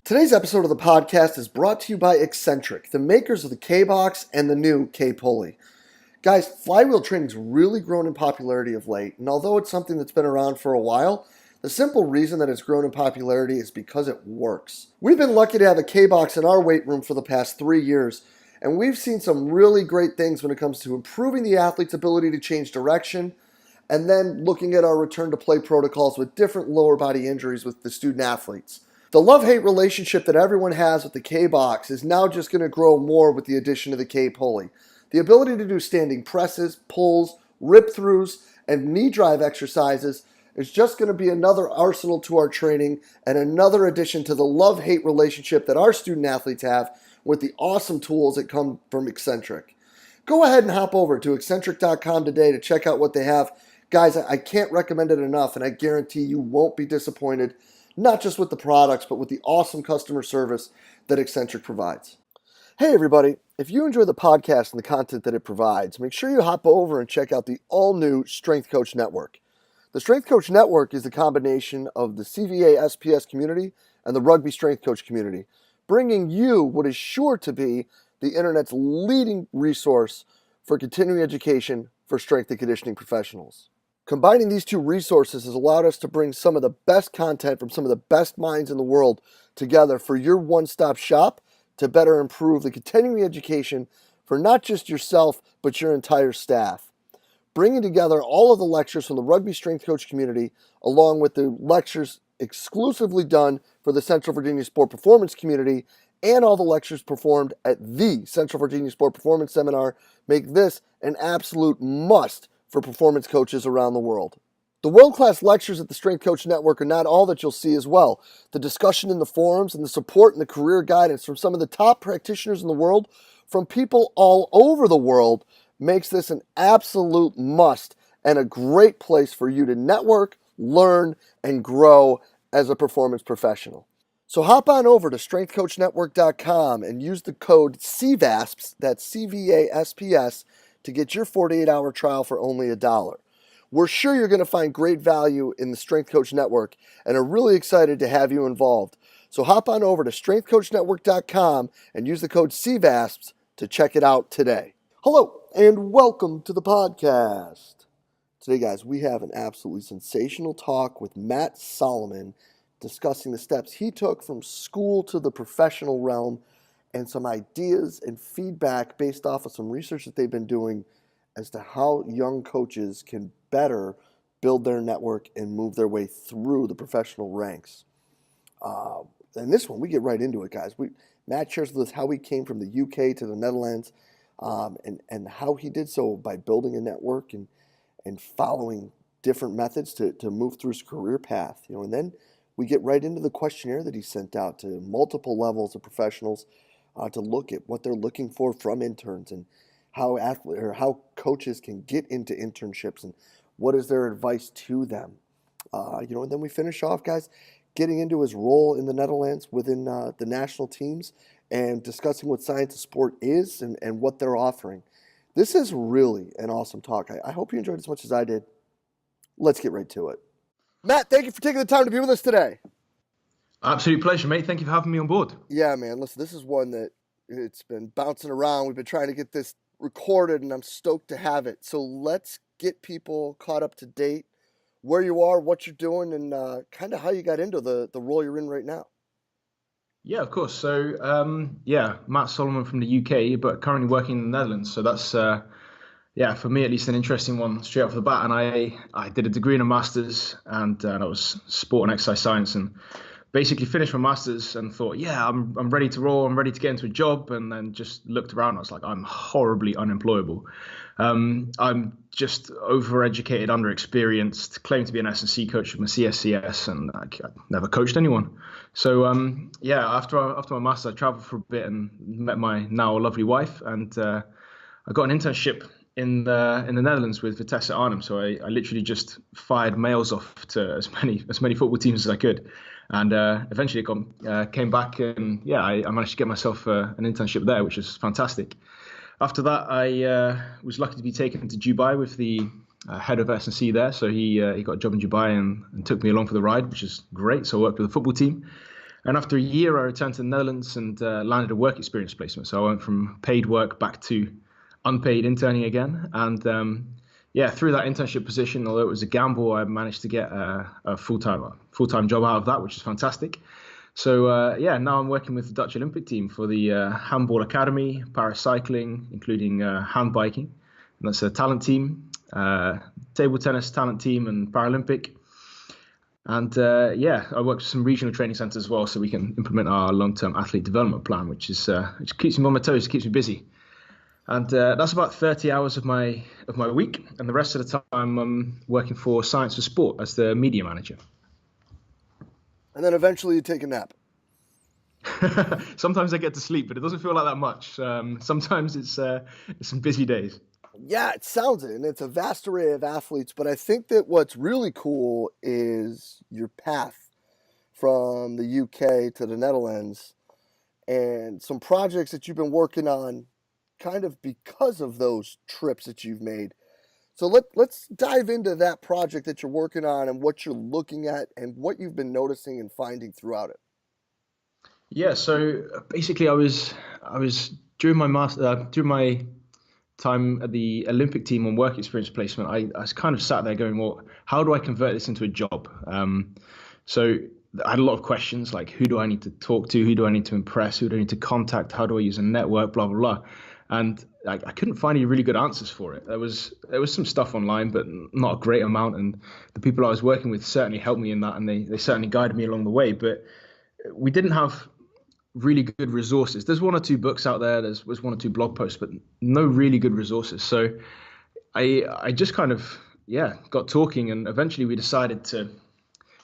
Today's episode of the podcast is brought to you by Eccentric, the makers of the K-Box and the new K-Pulley. Guys, flywheel training's really grown in popularity of late, and although it's something that's been around for a while, the simple reason that it's grown in popularity is because it works. We've been lucky to have a K-Box in our weight room for the past 3 years, and we've seen some really great things when it comes to improving the athlete's ability to change direction, and then looking at our return to play protocols with different lower body injuries with the student athletes. The love-hate relationship that everyone has with the K-Box is now just going to grow more with the addition of the K-Pulley. The ability to do standing presses, pulls, rip-throughs, and knee drive exercises is just going to be another arsenal to our training and another addition to the love-hate relationship that our student athletes have with the awesome tools that come from Eccentric. Go ahead and hop over to eccentric.com today to check out what they have. Guys, I can't recommend it enough, and I guarantee you won't be disappointed, not just with the products, but with the awesome customer service that Eccentric provides. Hey everybody, if you enjoy the podcast and the content that it provides, make sure you hop over and check out the all-new Strength Coach Network. The Strength Coach Network is a combination of the CVA SPS community and the Rugby Strength Coach community, bringing you what is sure to be the internet's leading resource for continuing education for strength and conditioning professionals. Combining these two resources has allowed us to bring some of the best content from some of the best minds in the world together for your one-stop shop to better improve the continuing education for not just yourself, but your entire staff. Bringing together all of the lectures from the Rugby Strength Coach community, along with the lectures exclusively done for the Central Virginia Sport Performance community, and all the lectures performed at the Central Virginia Sport Performance Seminar, make this an absolute must for performance coaches around the world. The world-class lectures at the Strength Coach Network are not all that you'll see as well. The discussion in the forums and the support and the career guidance from some of the top practitioners in the world, from people all over the world, makes this an absolute must and a great place for you to network, learn, and grow as a performance professional. So hop on over to strengthcoachnetwork.com and use the code CVASPS, that's C-V-A-S-P-S, to get your 48-hour trial for only $1. We're sure you're going to find great value in the Strength Coach Network and are really excited to have you involved. So hop on over to strengthcoachnetwork.com and use the code CVASPS to check it out today. Hello, and welcome to the podcast. Today, guys, we have an absolutely sensational talk with Matt Solomon discussing the steps he took from school to the professional realm and some ideas and feedback based off of some research that they've been doing as to how young coaches can better build their network and move their way through the professional ranks. And this one, we get right into it, guys. Matt shares with us how he came from the UK to the Netherlands and how he did so by building a network and following different methods to move through his career path. And then we get right into the questionnaire that he sent out to multiple levels of professionals to look at what they're looking for from interns and how coaches can get into internships and what is their advice to them. And then we finish off, guys, getting into his role in the Netherlands within the national teams and discussing what Science of Sport is and what they're offering. This is really an awesome talk. I hope you enjoyed as much as I did. Let's get right to it. Matt, thank you for taking the time to be with us today. Absolute pleasure, mate. Thank you for having me on board. Yeah, man. Listen, this is one that it's been bouncing around. We've been trying to get this recorded, and I'm stoked to have it. So let's get people caught up to date, where you are, what you're doing, and kind of how you got into the role you're in right now. Yeah, of course. So, Matt Solomon from the UK, but currently working in the Netherlands. So that's, for me at least, an interesting one straight off the bat. And I did a degree and a master's, and that was sport and exercise science, and basically finished my master's and thought, I'm ready to roll. I'm ready to get into a job. And then just looked around. I was like, I'm horribly unemployable. I'm just overeducated, underexperienced, claim to be an S&C coach with my CSCS, and I never coached anyone. So, after my master's, I traveled for a bit and met my now lovely wife. And I got an internship in the Netherlands with Vitesse Arnhem. So I literally just fired mails off to as many football teams as I could. And eventually came back and I managed to get myself an internship there, which is fantastic. After that, I was lucky to be taken to Dubai with the head of S&C there. So he got a job in Dubai and took me along for the ride, which is great. So I worked with the football team. And after a year, I returned to the Netherlands and landed a work experience placement. So I went from paid work back to unpaid interning again. And yeah, through that internship position, although it was a gamble, I managed to get a full-time job out of that, which is fantastic. So yeah, now I'm working with the Dutch Olympic team for the handball academy, paracycling, including hand biking. And that's a talent team, table tennis talent team, and Paralympic. And yeah, I work with some regional training centres as well, so we can implement our long-term athlete development plan, which keeps me on my toes, keeps me busy. And that's about 30 hours of my week, and the rest of the time I'm working for Science for Sport as the media manager. And then eventually you take a nap. Sometimes I get to sleep, but it doesn't feel like that much. Sometimes it's some busy days. Yeah, it sounds it, and it's a vast array of athletes. But I think that what's really cool is your path from the UK to the Netherlands and some projects that you've been working on kind of because of those trips that you've made. So let's dive into that project that you're working on and what you're looking at and what you've been noticing and finding throughout it. Yeah, so basically, I was during my time at the Olympic team on work experience placement. I was kind of sat there going, well, how do I convert this into a job? So I had a lot of questions like, who do I need to talk to? Who do I need to impress? Who do I need to contact? How do I use a network? Blah blah blah. And I couldn't find any really good answers for it. There was some stuff online, but not a great amount. And the people I was working with certainly helped me in that, and they certainly guided me along the way. But we didn't have really good resources. There's one or two books out there. Was one or two blog posts, but no really good resources. So I just kind of got talking, and eventually we decided to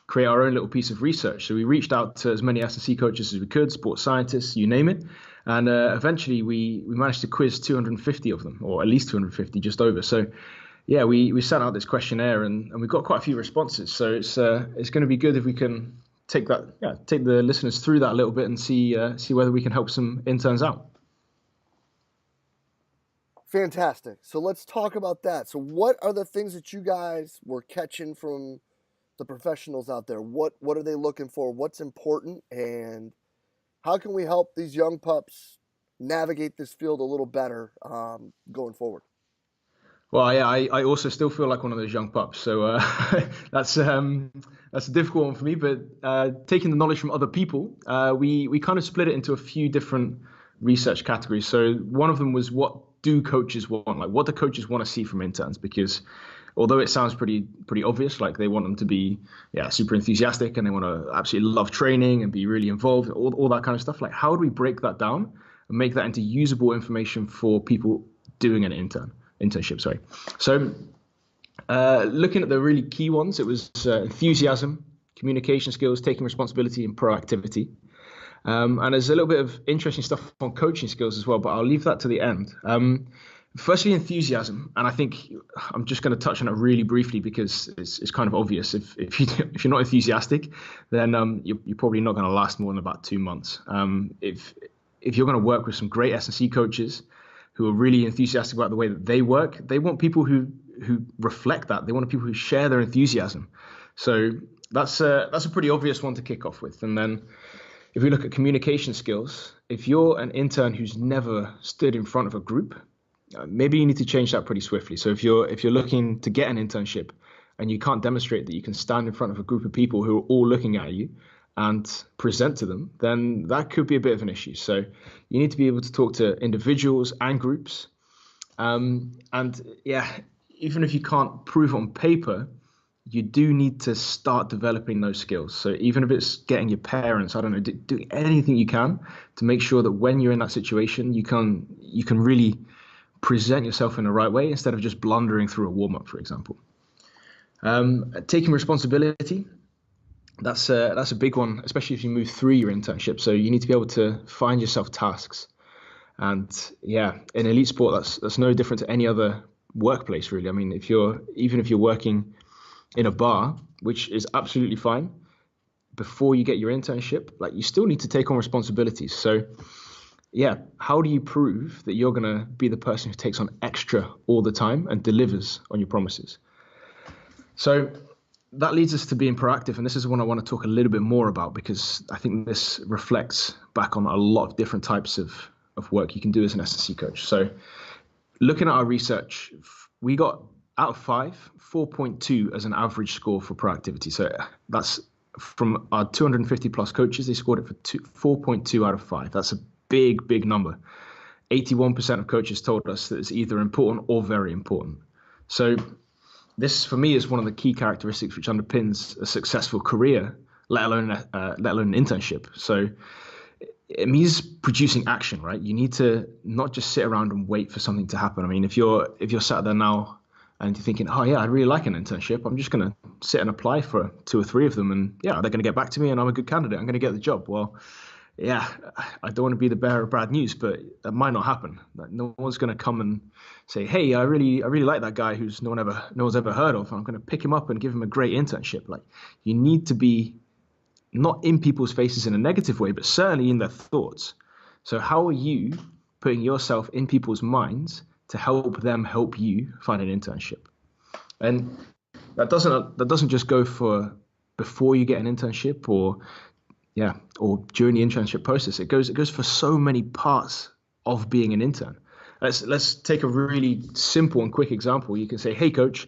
create our own little piece of research. So we reached out to as many S&C coaches as we could, sports scientists, you name it. And eventually we managed to quiz 250 of them, or at least 250, just over. So yeah, we sent out this questionnaire, and we got quite a few responses. So it's going to be good if we can take the listeners through that a little bit and see whether we can help some interns out. Fantastic. So let's talk about that. So what are the things that you guys were catching from the professionals out there? What are they looking for? What's important? And how can we help these young pups navigate this field a little better going forward? Well, yeah, I also still feel like one of those young pups, so that's a difficult one for me. But taking the knowledge from other people, we kind of split it into a few different research categories. So one of them was, what do coaches want? Like, what do coaches want to see from interns? Because although it sounds pretty obvious, like they want them to be super enthusiastic and they want to absolutely love training and be really involved, all that kind of stuff. Like, how do we break that down and make that into usable information for people doing an internship? Sorry. So looking at the really key ones, it was enthusiasm, communication skills, taking responsibility, and proactivity. And there's a little bit of interesting stuff on coaching skills as well, but I'll leave that to the end. Firstly, enthusiasm, and I think I'm just going to touch on it really briefly because it's kind of obvious. If you're not enthusiastic, then you're probably not going to last more than about 2 months. If you're going to work with some great S&C coaches who are really enthusiastic about the way that they work, they want people who reflect that. They want people who share their enthusiasm. So that's a pretty obvious one to kick off with. And then if we look at communication skills, if you're an intern who's never stood in front of a group, maybe you need to change that pretty swiftly. So if you're looking to get an internship and you can't demonstrate that you can stand in front of a group of people who are all looking at you and present to them, then that could be a bit of an issue. So you need to be able to talk to individuals and groups. And yeah, even if you can't prove on paper, you do need to start developing those skills. So even if it's getting your parents, I don't know, doing anything you can to make sure that when you're in that situation, you can really present yourself in the right way instead of just blundering through a warm-up, for example. Taking responsibility, that's a big one, especially if you move through your internship. So you need to be able to find yourself tasks. And yeah, in elite sport, that's no different to any other workplace, really. I mean, even if you're working in a bar, which is absolutely fine, before you get your internship, like, you still need to take on responsibilities. So yeah, how do you prove that you're going to be the person who takes on extra all the time and delivers on your promises? So that leads us to being proactive, and this is one I want to talk a little bit more about because I think this reflects back on a lot of different types of work you can do as an S&C coach. So looking at our research, we got out of 4.2 as an average score for proactivity. So that's from our 250 plus coaches, they scored it for 4.2 out of 5. That's a big, big number. 81% of coaches told us that it's either important or very important. So this, for me, is one of the key characteristics which underpins a successful career, let alone an internship. So it means producing action, right? You need to not just sit around and wait for something to happen. I mean, if you're sat there now and you're thinking, oh yeah, I'd really like an internship, I'm just going to sit and apply for 2 or 3 of them, and yeah, they're going to get back to me, and I'm a good candidate. I'm going to get the job. Well, yeah, I don't want to be the bearer of bad news, but that might not happen. Like, no one's going to come and say, hey, I really like that guy who's no one's ever heard of. I'm going to pick him up and give him a great internship. Like, you need to be not in people's faces in a negative way, but certainly in their thoughts. So how are you putting yourself in people's minds to help them help you find an internship? And that doesn't just go for before you get an internship or during the internship process. It goes for so many parts of being an intern. Let's take a really simple and quick example. You can say, hey coach,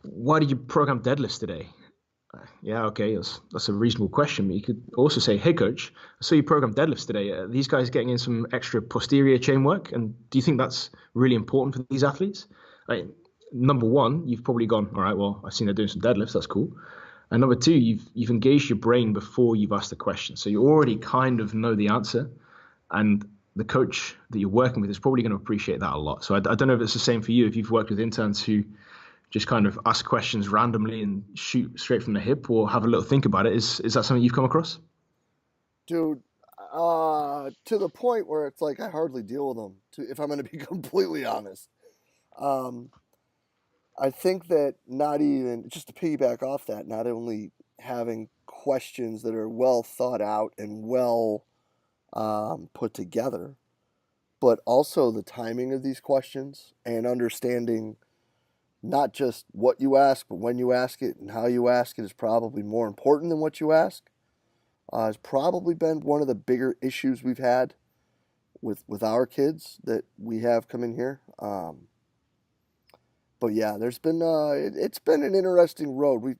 why did you program deadlifts today? Yeah, okay, that's a reasonable question. But you could also say, hey coach, I saw you program deadlifts today. Are these guys getting in some extra posterior chain work? And do you think that's really important for these athletes? Like, number one, you've probably gone, all right, well, I've seen they're doing some deadlifts, that's cool. And number two, you've engaged your brain before you've asked the question. So you already kind of know the answer. And the coach that you're working with is probably going to appreciate that a lot. So I don't know if it's the same for you, if you've worked with interns who just kind of ask questions randomly and shoot straight from the hip, or have a little think about it. Is that something you've come across? Dude, to the point where it's like I hardly deal with them, if I'm going to be completely honest. I think that not even, just to piggyback off that, not only having questions that are well thought out and well put together, but also the timing of these questions and understanding not just what you ask, but when you ask it and how you ask it is probably more important than what you ask. Has probably been one of the bigger issues we've had with our kids that we have coming here. But yeah, there's been it's been an interesting road. We've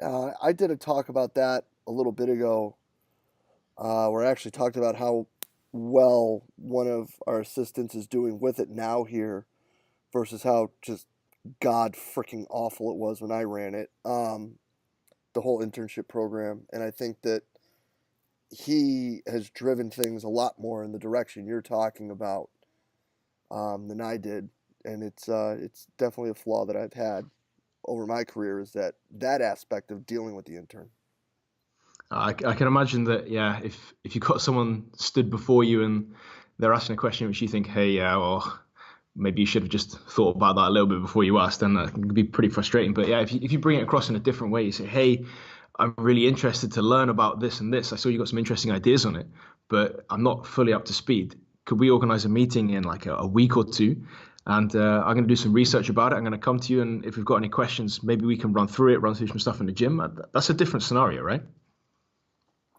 I did a talk about that a little bit ago, where I actually talked about how well one of our assistants is doing with it now here versus how just god freaking awful it was when I ran it, the whole internship program. And I think that he has driven things a lot more in the direction you're talking about, than I did. And it's definitely a flaw that I've had over my career, is that aspect of dealing with the intern. I can imagine that, yeah, if you got someone stood before you and they're asking a question which you think, hey, yeah, well, maybe you should have just thought about that a little bit before you asked, then that can be pretty frustrating. But yeah, if you bring it across in a different way, you say, hey, I'm really interested to learn about this and this. I saw you got some interesting ideas on it, but I'm not fully up to speed. Could we organize a meeting in like a week or two? And I'm going to do some research about it. I'm going to come to you, and if we've got any questions, maybe we can run through some stuff in the gym. That's a different scenario, right?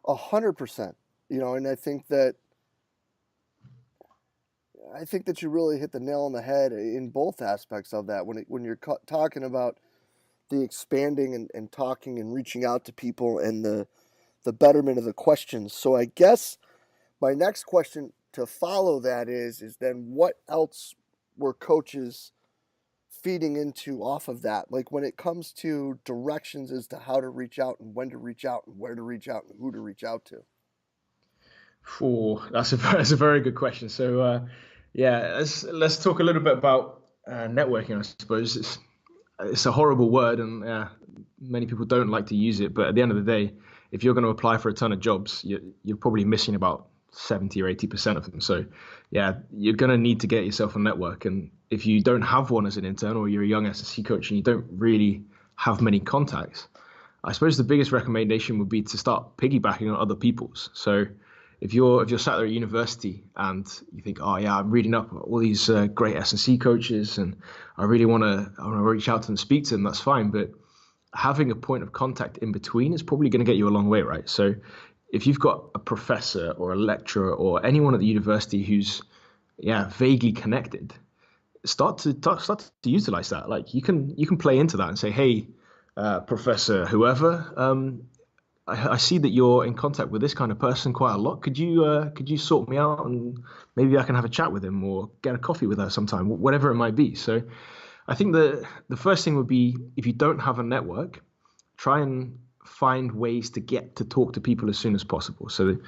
100%. And I think that you really hit the nail on the head in both aspects of that. When you're talking about the expanding and talking and reaching out to people and the betterment of the questions. So I guess my next question to follow that is then what else were coaches feeding into off of that? Like when it comes to directions as to how to reach out and when to reach out and where to reach out and who to reach out to. That's a very good question. So yeah, let's talk a little bit about networking. I suppose it's a horrible word, and many people don't like to use it. But at the end of the day, if you're going to apply for a ton of jobs, you're probably missing about 70 or 80% of them. So yeah, you're going to need to get yourself a network. And if you don't have one as an intern, or you're a young S&C coach and you don't really have many contacts, I suppose the biggest recommendation would be to start piggybacking on other people's. So if you're sat there at university and you think, oh yeah, I'm reading up all these great S&C coaches and I really want to reach out to them and speak to them, that's fine. But having a point of contact in between is probably going to get you a long way, right? So if you've got a professor or a lecturer or anyone at the university who's vaguely connected, start to utilize that. Like you can play into that and say, hey, Professor whoever, I see that you're in contact with this kind of person quite a lot. Could you sort me out and maybe I can have a chat with him or get a coffee with her sometime, whatever it might be. So I think the first thing would be, if you don't have a network, try and find ways to get to talk to people as soon as possible. So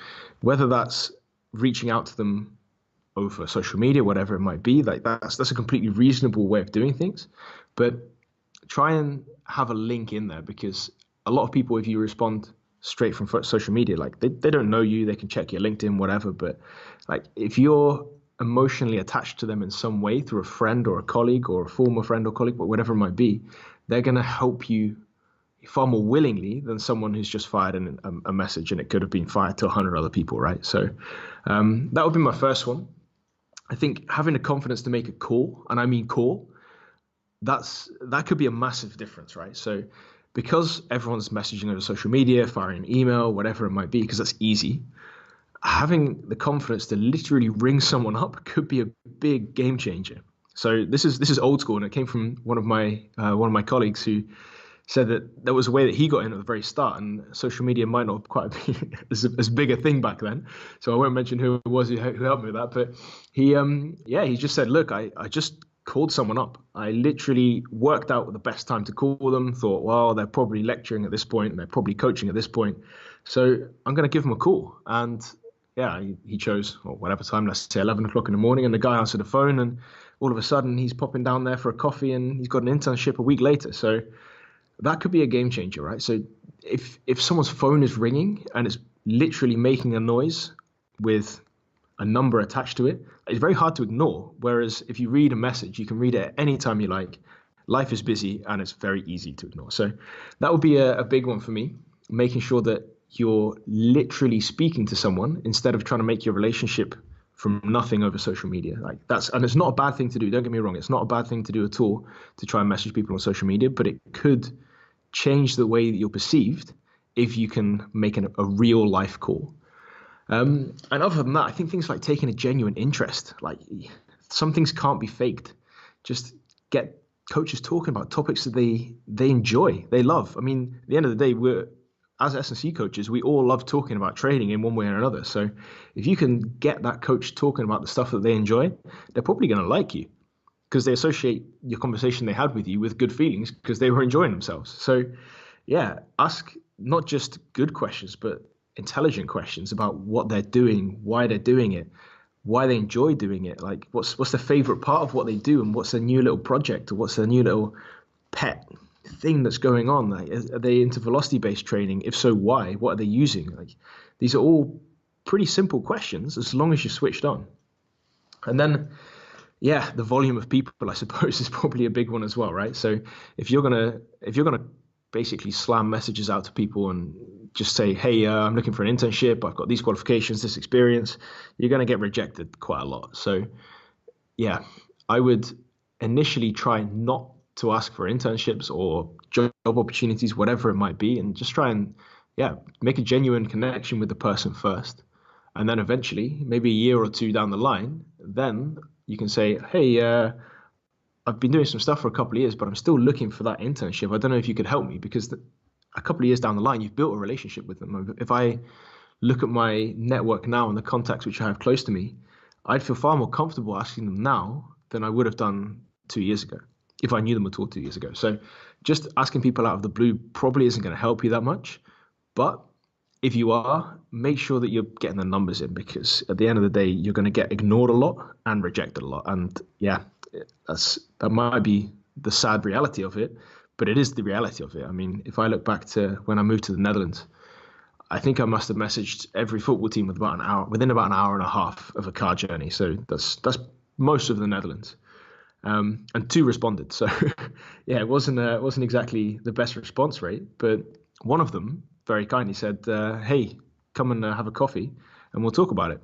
whether that's reaching out to them over social media, whatever it might be, like that's a completely reasonable way of doing things. But try and have a link in there, because a lot of people, if you respond straight from social media, like they don't know you, they can check your LinkedIn, whatever. But like if you're emotionally attached to them in some way through a friend or a colleague or a former friend or colleague, but whatever it might be, they're going to help you far more willingly than someone who's just fired a message and it could have been fired to 100 other people, right? So that would be my first one. I think having the confidence to make a call, and I mean call, that could be a massive difference, right? So because everyone's messaging over social media, firing an email, whatever it might be, because that's easy, having the confidence to literally ring someone up could be a big game changer. So this is old school, and it came from one of my colleagues who said that there was a way that he got in at the very start, and social media might not quite be as big a thing back then. So I won't mention who it was who helped me with that, but he just said, look, I just called someone up. I literally worked out the best time to call them, thought, well, they're probably lecturing at this point and they're probably coaching at this point, so I'm going to give them a call. And he chose, or whatever time, let's say 11 o'clock in the morning, and the guy answered the phone, and all of a sudden he's popping down there for a coffee and he's got an internship a week later. So that could be a game changer, right? So if someone's phone is ringing and it's literally making a noise with a number attached to it, it's very hard to ignore. Whereas if you read a message, you can read it at any time you like. Life is busy and it's very easy to ignore. So that would be a big one for me, making sure that you're literally speaking to someone instead of trying to make your relationship from nothing over social media. And it's not a bad thing to do. Don't get me wrong. It's not a bad thing to do at all to try and message people on social media, but it could change the way that you're perceived if you can make a real life call. And other than that, I think things like taking a genuine interest, like some things can't be faked. Just get coaches talking about topics that they enjoy, they love. I mean, at the end of the day, as S&C coaches, we all love talking about training in one way or another. So if you can get that coach talking about the stuff that they enjoy, they're probably going to like you, because they associate your conversation they had with you with good feelings because they were enjoying themselves. So ask not just good questions, but intelligent questions about what they're doing, why they're doing it, why they enjoy doing it. Like what's their favorite part of what they do, and what's their new little project, or what's their new little pet thing that's going on. Like, are they into velocity-based training? If so, why? What are they using? Like, these are all pretty simple questions as long as you're switched on. And then the volume of people, I suppose, is probably a big one as well, right? So if you're gonna basically slam messages out to people and just say, hey, I'm looking for an internship, I've got these qualifications, this experience, you're going to get rejected quite a lot. So I would initially try not to ask for internships or job opportunities, whatever it might be, and just try and make a genuine connection with the person first. And then eventually, maybe a year or two down the line, then you can say, hey, I've been doing some stuff for a couple of years, but I'm still looking for that internship. I don't know if you could help me, because a couple of years down the line, you've built a relationship with them. If I look at my network now and the contacts which I have close to me, I'd feel far more comfortable asking them now than I would have done 2 years ago, if I knew them at all 2 years ago. So just asking people out of the blue probably isn't going to help you that much. But if you are, make sure that you're getting the numbers in, because at the end of the day, you're going to get ignored a lot and rejected a lot. And that might be the sad reality of it, but it is the reality of it. I mean, if I look back to when I moved to the Netherlands, I think I must have messaged every football team within about an hour and a half of a car journey. So that's most of the Netherlands. And 2 responded. So it wasn't exactly the best response rate, but one of them very kindly said, hey, come and have a coffee and we'll talk about it.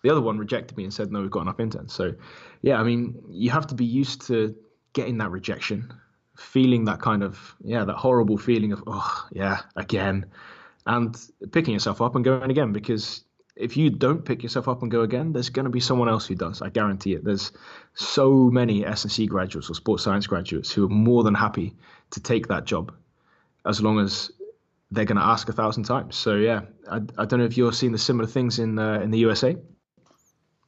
The other one rejected me and said, no, we've got enough interns. So I mean, you have to be used to getting that rejection. feeling that kind of, yeah, that horrible feeling of, oh, yeah, again, and picking yourself up and going again. Because if you don't pick yourself up and go again, there's going to be someone else who does. I guarantee it. There's so many S&C graduates or sports science graduates who are more than happy to take that job as long as they're going to ask 1,000 times. So yeah, I don't know if you're seeing the similar things in the USA.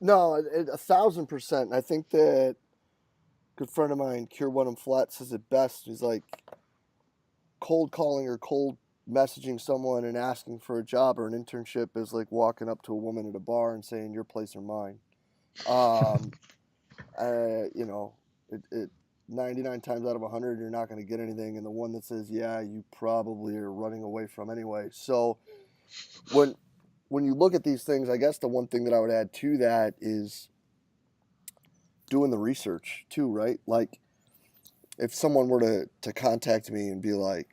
No, 1,000%. I think that good friend of mine, Kier Wenham Flat, says it best. He's like cold calling or cold messaging someone and asking for a job or an internship is like walking up to a woman at a bar and saying your place or mine. Um, you know, it 99 times out of 100 you're not going to get anything, and the one that says yeah, you probably are running away from anyway. So when when you look at these things, I guess the one thing that I would add to that is doing the research too, right? Like if someone were to contact me and be like,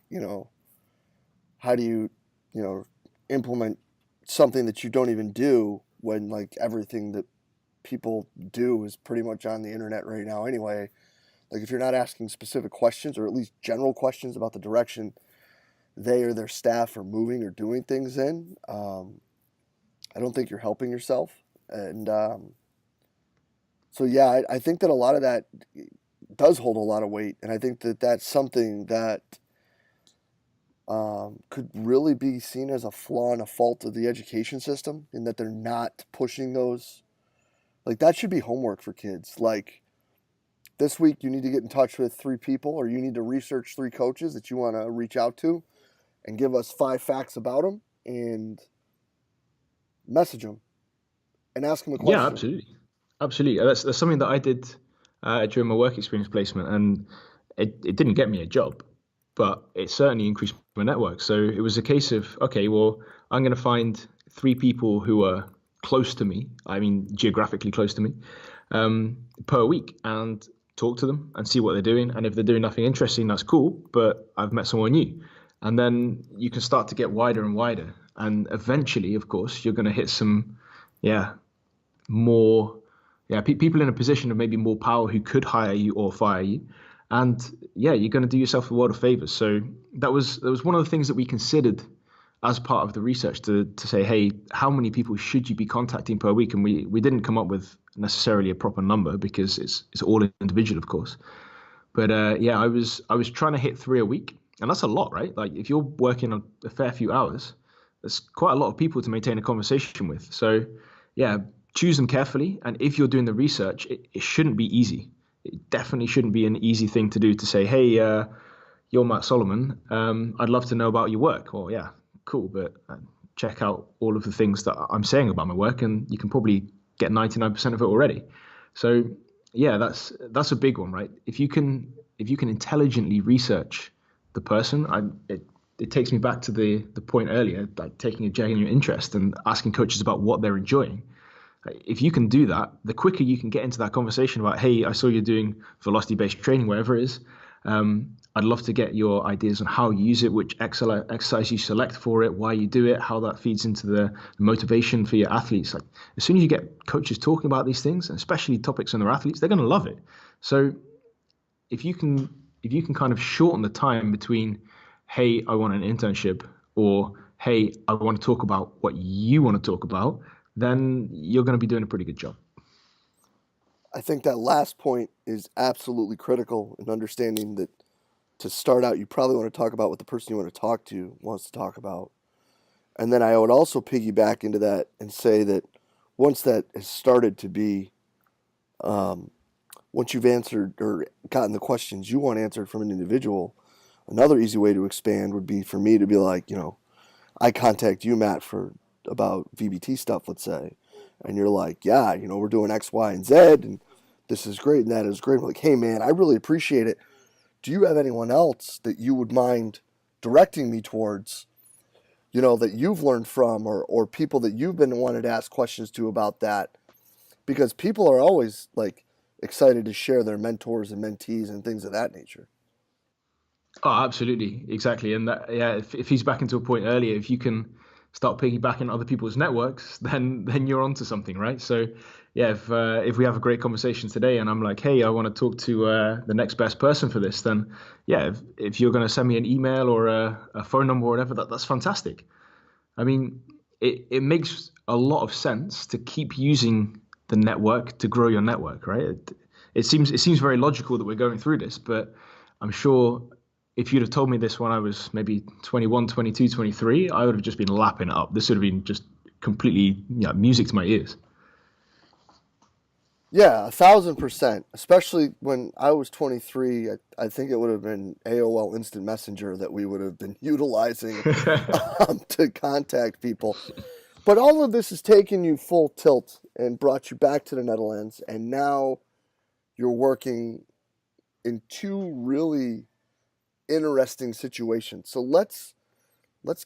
how do you, you know, implement something that you don't even do when like everything that people do is pretty much on the internet right now anyway. Like if you're not asking specific questions or at least general questions about the direction they or their staff are moving or doing things in, I don't think you're helping yourself. And so, yeah, I think that a lot of that does hold a lot of weight. And I think that that's something that could really be seen as a flaw and a fault of the education system in that they're not pushing those. Like, that should be homework for kids. Like, this week you need to get in touch with three people or you need to research three coaches that you want to reach out to and give us 5 facts about them and message them and ask them a Yeah, question. absolutely, absolutely. That's something that I did during my work experience placement, and it didn't get me a job, but it certainly increased my network. So it was a case of, okay, well, I'm going to find three people who are close to me. I mean, geographically close to me, per week, and talk to them and see what they're doing. And if they're doing nothing interesting, that's cool. But I've met someone new, and then you can start to get wider and wider. And eventually, of course, you're going to hit some, yeah, more, yeah, people in a position of maybe more power who could hire you or fire you, and yeah, you're going to do yourself a world of favors. So that was one of the things that we considered as part of the research to say, hey, how many people should you be contacting per week? And we didn't come up with necessarily a proper number because it's all individual, of course. But yeah, I was trying to hit three a week, and that's a lot, right? Like if you're working on a fair few hours, that's quite a lot of people to maintain a conversation with. So yeah, choose them carefully, and if you're doing the research, it shouldn't be easy. It definitely shouldn't be an easy thing to do to say, hey, you're Matt Solomon. I'd love to know about your work. Or yeah, cool, but check out all of the things that I'm saying about my work, and you can probably get 99% of it already. So yeah, that's a big one, right? If you can intelligently research the person, it takes me back to the point earlier, like taking a genuine interest and asking coaches about what they're enjoying. If you can do that, the quicker you can get into that conversation about, hey, I saw you're doing velocity-based training, wherever it is. I'd love to get your ideas on how you use it, which exercise you select for it, why you do it, how that feeds into the motivation for your athletes. Like as soon as you get coaches talking about these things, and especially topics on their athletes, they're going to love it. So if you can if you can kind of shorten the time between, hey, I want an internship, or hey, I want to talk about what you want to talk about, then you're going to be doing a pretty good job. I think that last point is absolutely critical in understanding that to start out, you probably want to talk about what the person you want to talk to wants to talk about. And then I would also piggyback into that and say that once that has started to be, um, once you've answered or gotten the questions you want answered from an individual, another easy way to expand would be for me to be like, I contact you, Matt, for about VBT stuff, let's say, and you're like, yeah, we're doing X, Y, and Z, and this is great and that is great. I'm like, hey, man, I really appreciate it. Do you have anyone else that you would mind directing me towards, that you've learned from or people that you've been wanted to ask questions to about that? Because people are always like excited to share their mentors and mentees and things of that nature. Oh, absolutely, exactly, and that, yeah, if he's back into a point earlier, if you can start piggybacking other people's networks, then you're onto something, right? So yeah, if we have a great conversation today and I'm like, hey, I want to talk to the next best person for this, then yeah, if you're going to send me an email or a phone number or whatever, that's fantastic. I mean, it makes a lot of sense to keep using the network to grow your network, right? It seems very logical that we're going through this, but I'm sure if you'd have told me this when I was maybe 21, 22, 23, I would have just been lapping it up. This would have been just completely, music to my ears. Yeah, 1,000%. Especially when I was 23, I think it would have been AOL Instant Messenger that we would have been utilizing to contact people. But all of this has taken you full tilt and brought you back to the Netherlands, and now you're working in two really interesting situations. So let's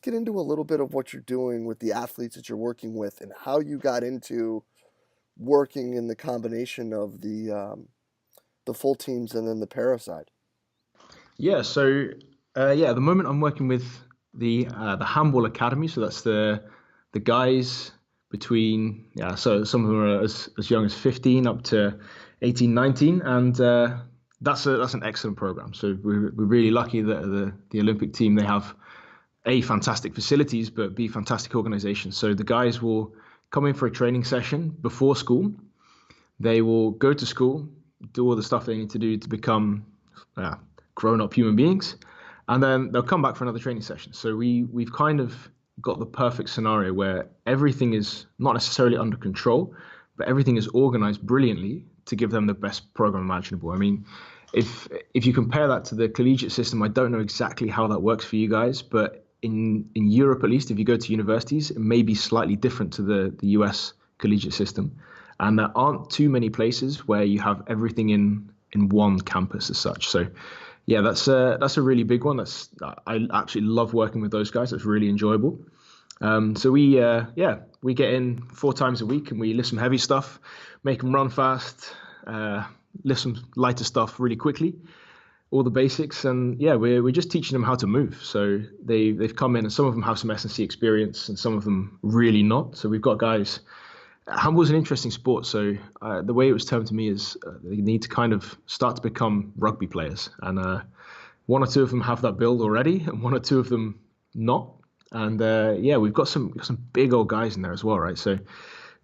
get into a little bit of what you're doing with the athletes that you're working with and how you got into working in the combination of the full teams and then the parasite. Yeah, so at the moment I'm working with the Handball Academy. So that's the guys between, yeah, so some of them are as young as 15 up to 18, 19, and that's an excellent program. So we're really lucky that the Olympic team, they have A, fantastic facilities, but B, fantastic organization. So the guys will come in for a training session before school. They will go to school, do all the stuff they need to do to become uh, grown-up human beings, and then they'll come back for another training session. So we've kind of got the perfect scenario where everything is not necessarily under control, but everything is organized brilliantly to give them the best program imaginable. I mean, if you compare that to the collegiate system, I don't know exactly how that works for you guys, but in Europe at least, if you go to universities, it may be slightly different to the US collegiate system. And there aren't too many places where you have everything in one campus as such. So yeah, that's a really big one. I actually love working with those guys. It's really enjoyable. So we get in 4 times a week and we lift some heavy stuff, make them run fast, lift some lighter stuff really quickly, all the basics. And yeah, we're just teaching them how to move. So they've come in and some of them have some S&C experience and some of them really not. So we've got guys. Handball's an interesting sport. So the way it was termed to me is they need to kind of start to become rugby players. And one or two of them have that build already and one or two of them not. And yeah, we've got some big old guys in there as well, right? So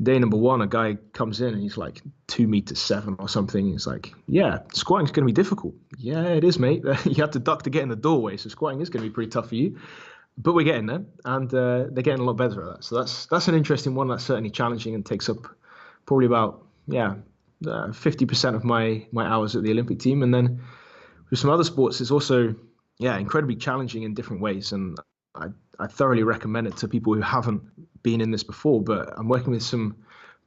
day number one, a guy comes in and he's like 2 meters 7 or something. He's like, yeah, squatting's going to be difficult. Yeah, it is, mate. You have to duck to get in the doorway. So squatting is going to be pretty tough for you. But we're getting there, and they're getting a lot better at that. So that's an interesting one. That's certainly challenging and takes up probably about 50% of my hours at the Olympic team. And then with some other sports, it's also incredibly challenging in different ways. And I thoroughly recommend it to people who haven't been in this before. But I'm working with some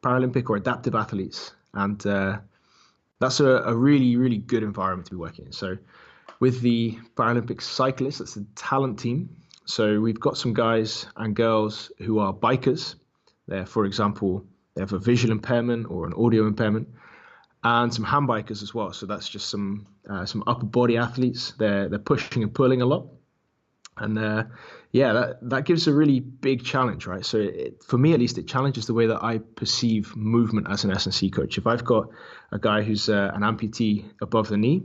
Paralympic or adaptive athletes, and that's a really, really good environment to be working in. So with the Paralympic cyclists, that's the talent team. So we've got some guys and girls who are bikers. They're, for example, they have a visual impairment or an audio impairment, and some hand bikers as well. So that's just some upper body athletes. They're pushing and pulling a lot, and that gives a really big challenge, right? So for me at least, it challenges the way that I perceive movement as an S&C coach. If I've got a guy who's an amputee above the knee,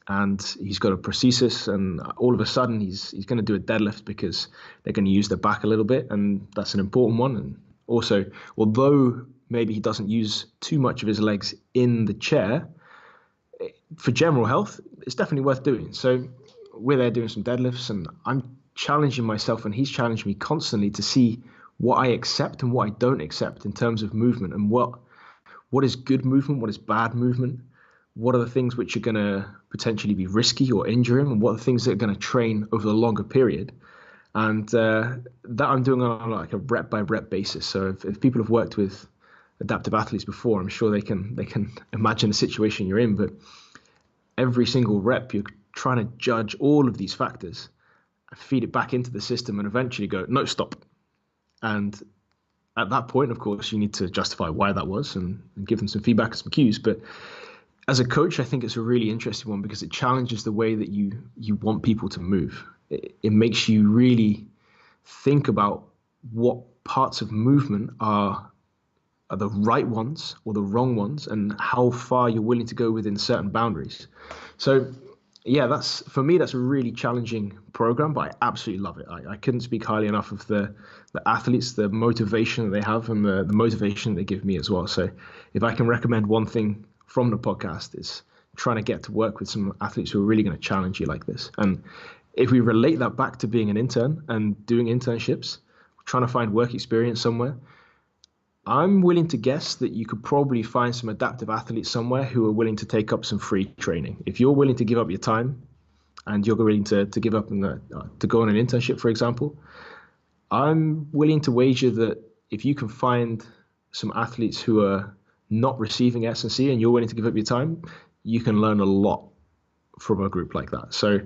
and he's got a prosthesis, and all of a sudden he's going to do a deadlift because they're going to use their back a little bit, and that's an important one. And also, although maybe he doesn't use too much of his legs in the chair, for general health, it's definitely worth doing. So we're there doing some deadlifts, and I'm challenging myself, and he's challenging me constantly to see what I accept and what I don't accept in terms of movement, and what is good movement, what is bad movement. What are the things which are going to potentially be risky or injure him, and what are the things that are going to train over the longer period? And that I'm doing on like a rep by rep basis. So if people have worked with adaptive athletes before, I'm sure they can imagine the situation you're in. But every single rep, you're trying to judge all of these factors, feed it back into the system, and eventually go, no, stop. And at that point, of course, you need to justify why that was and give them some feedback and some cues. But as a coach, I think it's a really interesting one because it challenges the way that you want people to move. It makes you really think about what parts of movement are the right ones or the wrong ones, and how far you're willing to go within certain boundaries. So yeah, that's for me, that's a really challenging program, but I absolutely love it. I couldn't speak highly enough of the athletes, the motivation that they have, and the motivation they give me as well. So if I can recommend one thing from the podcast, is trying to get to work with some athletes who are really going to challenge you like this. And if we relate that back to being an intern and doing internships, trying to find work experience somewhere, I'm willing to guess that you could probably find some adaptive athletes somewhere who are willing to take up some free training. If you're willing to give up your time and you're willing to give up to go on an internship, for example, I'm willing to wager that if you can find some athletes who are not receiving S&C and you're willing to give up your time, you can learn a lot from a group like that. So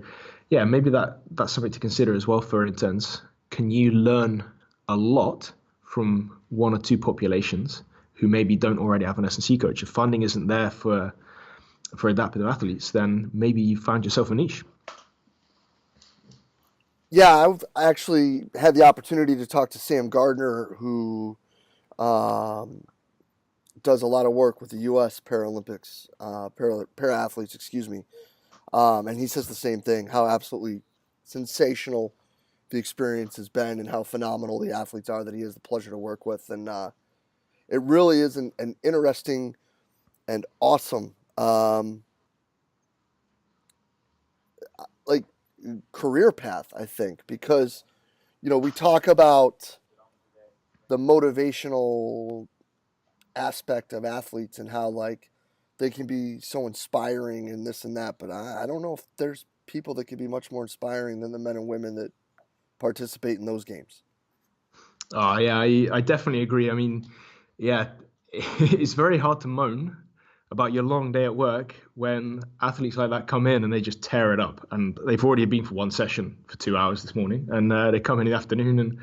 yeah, maybe that's something to consider as well for interns. Can you learn a lot from one or two populations who maybe don't already have an S&C coach? If funding isn't there for adaptive athletes, then maybe you find yourself a niche. Yeah, I've actually had the opportunity to talk to Sam Gardner, who um, does a lot of work with the U.S. Paralympics, para athletes, excuse me. And he says the same thing, how absolutely sensational the experience has been and how phenomenal the athletes are that he has the pleasure to work with. And it really is an interesting and awesome like career path, I think, because, we talk about the motivational aspect of athletes and how like they can be so inspiring and this and that, but I don't know if there's people that can be much more inspiring than the men and women that participate in those games. Oh yeah, I definitely agree. I mean, yeah, it's very hard to moan about your long day at work when athletes like that come in and they just tear it up. And they've already been for one session for 2 hours this morning, and they come in the afternoon and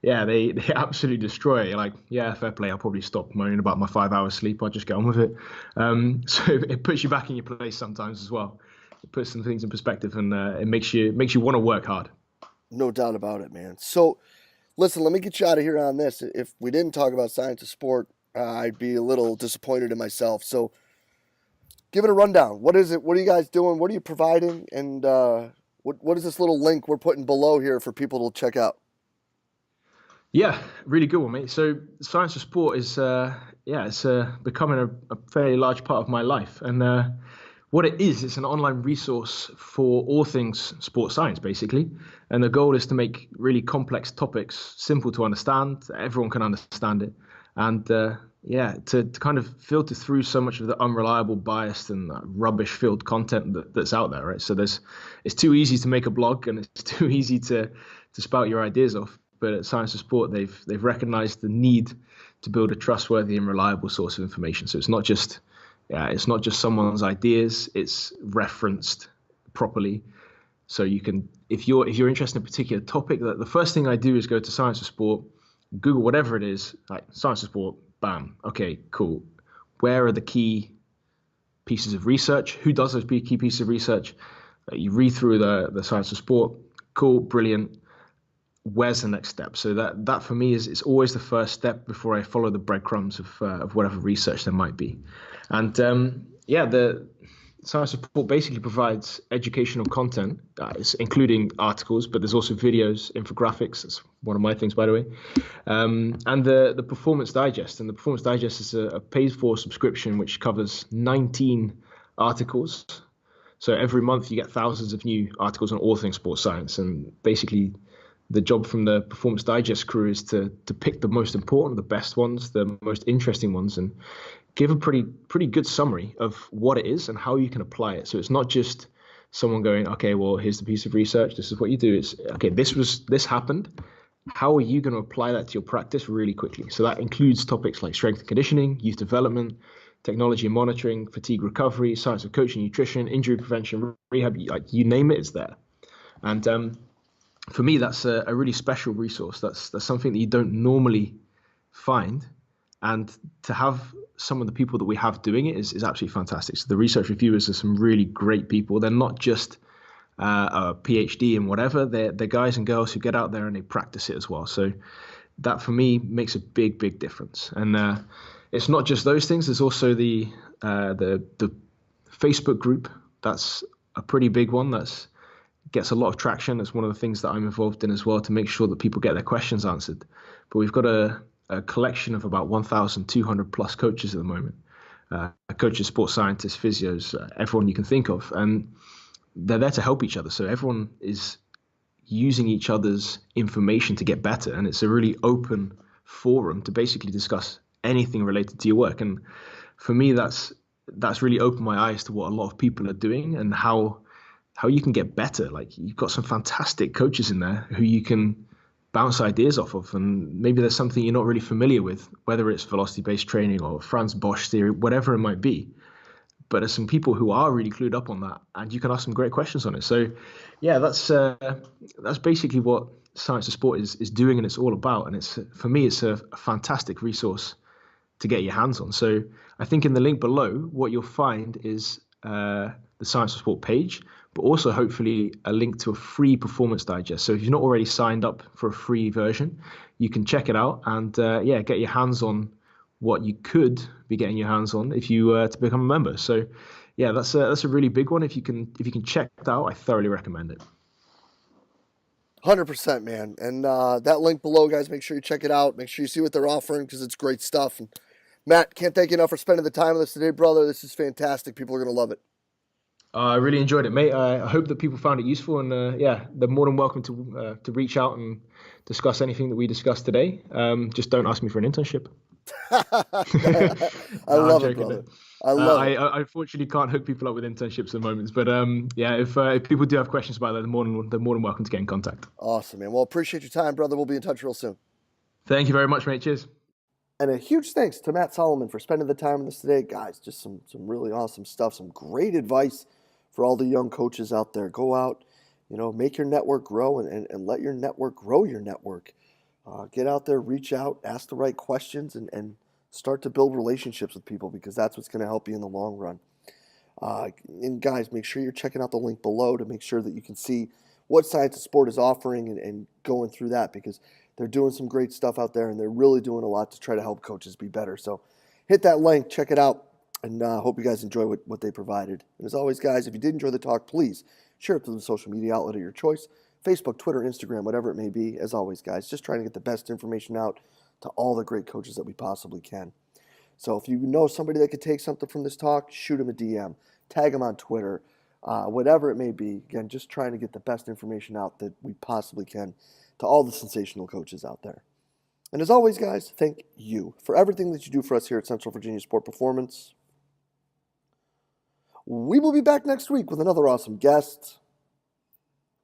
yeah, they absolutely destroy it. You're like, yeah, fair play. I'll probably stop moaning about my 5 hours sleep. I'll just get on with it. So it puts you back in your place sometimes as well. It puts some things in perspective, and it makes you want to work hard. No doubt about it, man. So listen, let me get you out of here on this. If we didn't talk about science of sport, I'd be a little disappointed in myself. So give it a rundown. What is it? What are you guys doing? What are you providing? And what is this little link we're putting below here for people to check out? Yeah, really good one, mate. So science of sport is it's becoming a fairly large part of my life, and what it is, it's an online resource for all things sports science, basically. And the goal is to make really complex topics simple to understand. Everyone can understand it, and to kind of filter through so much of the unreliable, biased, and rubbish-filled content that's out there, right? So it's too easy to make a blog, and it's too easy to spout your ideas off. But at Science of Sport, they've recognized the need to build a trustworthy and reliable source of information. So it's not just someone's ideas; it's referenced properly. So you can, if you're interested in a particular topic, the first thing I do is go to Science of Sport, Google whatever it is, like Science of Sport, bam, okay, cool. Where are the key pieces of research? Who does those key pieces of research? You read through the Science of Sport, cool, brilliant. Where's the next step? So that for me is always the first step before I follow the breadcrumbs of whatever research there might be. And the Science of Sport basically provides educational content, including articles, but there's also videos, infographics. That's one of my things, by the way. And the Performance Digest. And the Performance Digest is a paid-for subscription which covers 19 articles. So every month you get thousands of new articles on all things sports science. And basically the job from the Performance Digest crew is to pick the most important, the best ones, the most interesting ones, and give a pretty good summary of what it is and how you can apply it. So it's not just someone going, okay, well, here's the piece of research, this is what you do. It's okay, this happened. How are you going to apply that to your practice really quickly? So that includes topics like strength and conditioning, youth development, technology and monitoring, fatigue recovery, science of coaching, nutrition, injury prevention, rehab, like you name it, it's there. And for me, that's a really special resource. That's something that you don't normally find. And to have some of the people that we have doing it is absolutely fantastic. So the research reviewers are some really great people. They're not just a PhD in whatever. They're guys and girls who get out there and they practice it as well. So that for me makes a big difference. And it's not just those things. There's also the Facebook group. That's a pretty big one. That's gets a lot of traction. It's one of the things that I'm involved in as well, to make sure that people get their questions answered. But we've got a collection of about 1,200 plus coaches at the moment. Coaches, sports scientists, physios, everyone you can think of. And they're there to help each other. So everyone is using each other's information to get better. And it's a really open forum to basically discuss anything related to your work. And for me, that's really opened my eyes to what a lot of people are doing and how you can get better. Like, you've got some fantastic coaches in there who you can bounce ideas off of. And maybe there's something you're not really familiar with, whether it's velocity-based training or Franz Bosch theory, whatever it might be. But there's some people who are really clued up on that, and you can ask some great questions on it. So, yeah, that's basically what Science of Sport is doing, and it's all about. And it's, for me, it's a fantastic resource to get your hands on. So I think in the link below, what you'll find is the Science of Sport page, but also hopefully a link to a free performance digest. So if you've not already signed up for a free version, you can check it out and get your hands on what you could be getting your hands on if you were to become a member. So yeah, that's a really big one. If you can check it out, I thoroughly recommend it. 100%, man. And that link below, guys, make sure you check it out. Make sure you see what they're offering, because it's great stuff. And Matt, can't thank you enough for spending the time with us today, brother. This is fantastic. People are going to love it. I really enjoyed it, mate. I hope that people found it useful, and they're more than welcome to reach out and discuss anything that we discussed today. Just don't ask me for an internship. I love it, brother. I love it. I unfortunately can't hook people up with internships at the moment, but if people do have questions about that, they're more than welcome to get in contact. Awesome, man. Well, appreciate your time, brother. We'll be in touch real soon. Thank you very much, mate. Cheers. And a huge thanks to Matt Solomon for spending the time with us today. Guys, just some really awesome stuff, some great advice for all the young coaches out there. Go out, make your network grow and let your network grow your network. Get out there, reach out, ask the right questions, and start to build relationships with people, because that's what's going to help you in the long run. And guys, make sure you're checking out the link below to make sure that you can see what Science of Sport is offering and going through that, because they're doing some great stuff out there, and they're really doing a lot to try to help coaches be better. So hit that link, check it out, and hope you guys enjoy what they provided. And as always, guys, if you did enjoy the talk, please share it to the social media outlet of your choice. Facebook, Twitter, Instagram, whatever it may be. As always, guys, just trying to get the best information out to all the great coaches that we possibly can. So if you know somebody that could take something from this talk, shoot them a DM, tag them on Twitter, whatever it may be. Again, just trying to get the best information out that we possibly can to all the sensational coaches out there. And as always, guys, thank you for everything that you do for us here at Central Virginia Sport Performance. We will be back next week with another awesome guest.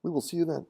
We will see you then.